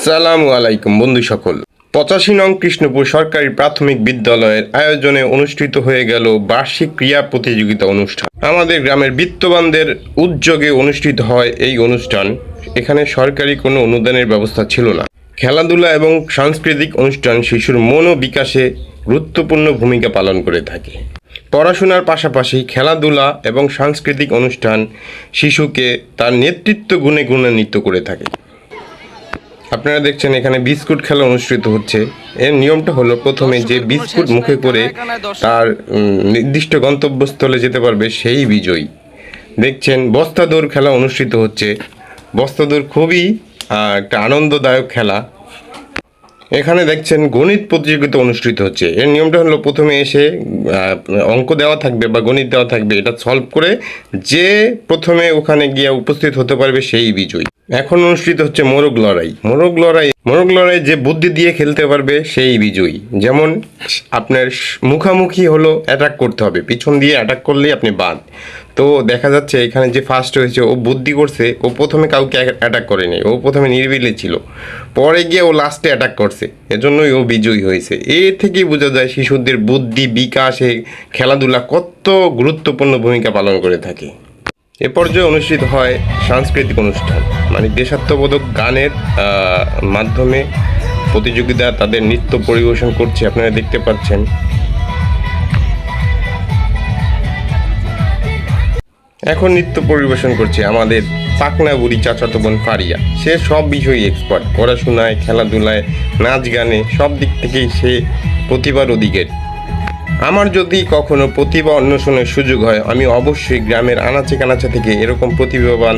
আসসালামু আলাইকুম বন্ধু সকল। 85 নং কৃষ্ণপুর সরকারি প্রাথমিক বিদ্যালয়ের আয়োজনে অনুষ্ঠিত হয়ে গেল বার্ষিক ক্রীড়া প্রতিযোগিতা অনুষ্ঠান। আমাদের গ্রামের বিত্তবানদের উদ্যোগে অনুষ্ঠিত হয় এই অনুষ্ঠান। এখানে সরকারি কোনো অনুদানের ব্যবস্থা ছিল না। খেলাধুলা এবং সাংস্কৃতিক অনুষ্ঠান শিশুর মন ও বিকাশে গুরুত্বপূর্ণ ভূমিকা পালন করে থাকে। পড়াশোনার পাশাপাশি খেলাধুলা এবং সাংস্কৃতিক অনুষ্ঠান শিশুকে তার নেতৃত্ব গুণে গুণান্বিত করে থাকে। আপনারা দেখছেন এখানে বিস্কুট খেলা অনুষ্ঠিত হচ্ছে। এর নিয়মটা হলো প্রথমে যে বিস্কুট মুখে করে তার নির্দিষ্ট গন্তব্যস্থলে যেতে পারবে সেই বিজয়ী। দেখছেন বস্তা দৌড় খেলা অনুষ্ঠিত হচ্ছে। বস্তা দৌড় খুবই একটা আনন্দদায়ক খেলা। এখানে দেখছেন গণিত প্রতিযোগিতা অনুষ্ঠিত হচ্ছে। এর নিয়মটা হলো প্রথমে এসে অঙ্ক দেওয়া থাকবে বা গণিত দেওয়া থাকবে, এটা সলভ করে যে প্রথমে ওখানে গিয়ে উপস্থিত হতে পারবে সেই বিজয়ী। এখন অনুষ্ঠিত হচ্ছে মোরগ লড়াই। মোরগ লড়াই যে বুদ্ধি দিয়ে খেলতে পারবে সেই বিজয়ী। যেমন আপনার মুখামুখি হলো অ্যাটাক করতে হবে, পিছন দিয়ে অ্যাটাক করলেই আপনি বাদ। তো দেখা যাচ্ছে এখানে যে ফার্স্ট হয়েছে ও বুদ্ধি করছে, ও প্রথমে কাউকে অ্যাটাক করেনি, ও প্রথমে নিরিবিলি ছিল, পরে গিয়ে ও লাস্টে অ্যাটাক করছে, এজন্যই ও বিজয়ী হয়েছে। এ থেকেই বোঝা যায় শিশুদের বুদ্ধি বিকাশে খেলাধুলা কত গুরুত্বপূর্ণ ভূমিকা পালন করে থাকে। এ পর্যায়ে অনুষ্ঠিত হয় সাংস্কৃতিক অনুষ্ঠান, মানে দেশাত্মবোধক গানের মাধ্যমে প্রতিযোগিতা তাদের নৃত্য পরিবেশন করছে, আপনারা দেখতে পাচ্ছেন। এখন নৃত্য পরিবেশন করছে আমাদের পাকনা বুড়ি চাচাতো বোন ফারিয়া। সে সব বিষয়ে এক্সপার্ট, পড়াশোনায়, খেলাধুলায়, নাচ গানে, সব দিক থেকেই সে প্রতিভার অধিকারী। আমার যদি কখনো প্রতিভা অন্বেষণের সুযোগ হয়, আমি অবশ্যই গ্রামের আনাচে কানাচে থেকে এরকম প্রতিভাবান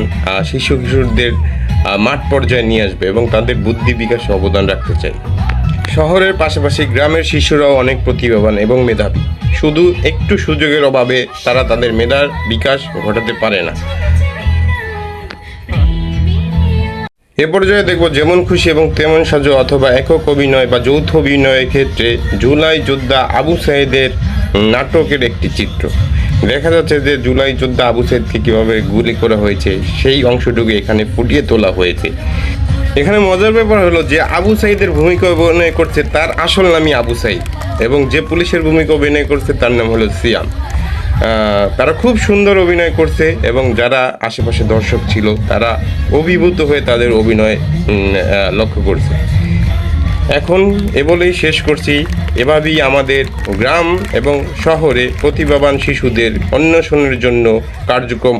কিশোরদের মাঠ পর্যায়ে নিয়ে আসবে এবং তাদের বুদ্ধি বিকাশে অবদান রাখতে চাই। শহরের পাশাপাশি গ্রামের শিশুরাও অনেক প্রতিভাবান এবং মেধাবী, শুধু একটু সুযোগের অভাবে তারা তাদের মেধার বিকাশ ঘটাতে পারে না। এ পর্যায়ে দেখব যেমন খুশি এবং তেমন সাজো অথবা একক অভিনয় বা যৌথ অভিনয়ের ক্ষেত্রে জুলাই যোদ্ধা আবু সাইদের নাটকের একটি চিত্র। দেখা যাচ্ছে যে জুলাই যোদ্ধা আবু সাইদকে কীভাবে গুলি করা হয়েছে সেই অংশটুকু এখানে ফুটিয়ে তোলা হয়েছে। এখানে মজার ব্যাপার হলো যে আবু সাইদের ভূমিকা অভিনয় করছে তার আসল নামই আবু সাইদ, এবং যে পুলিশের ভূমিকা অভিনয় করছে তার নাম হলো সিয়াম। তারা খুব সুন্দর অভিনয় করছে এবং যারা আশেপাশে দর্শক ছিল তারা অভিভূত হয়ে তাদের অভিনয় লক্ষ্য করছে। এখন বলেই শেষ করছি, এভাবেই আমাদের গ্রাম এবং শহরে প্রতিভাবান শিশুদের অন্বেষণের জন্য কার্যক্রম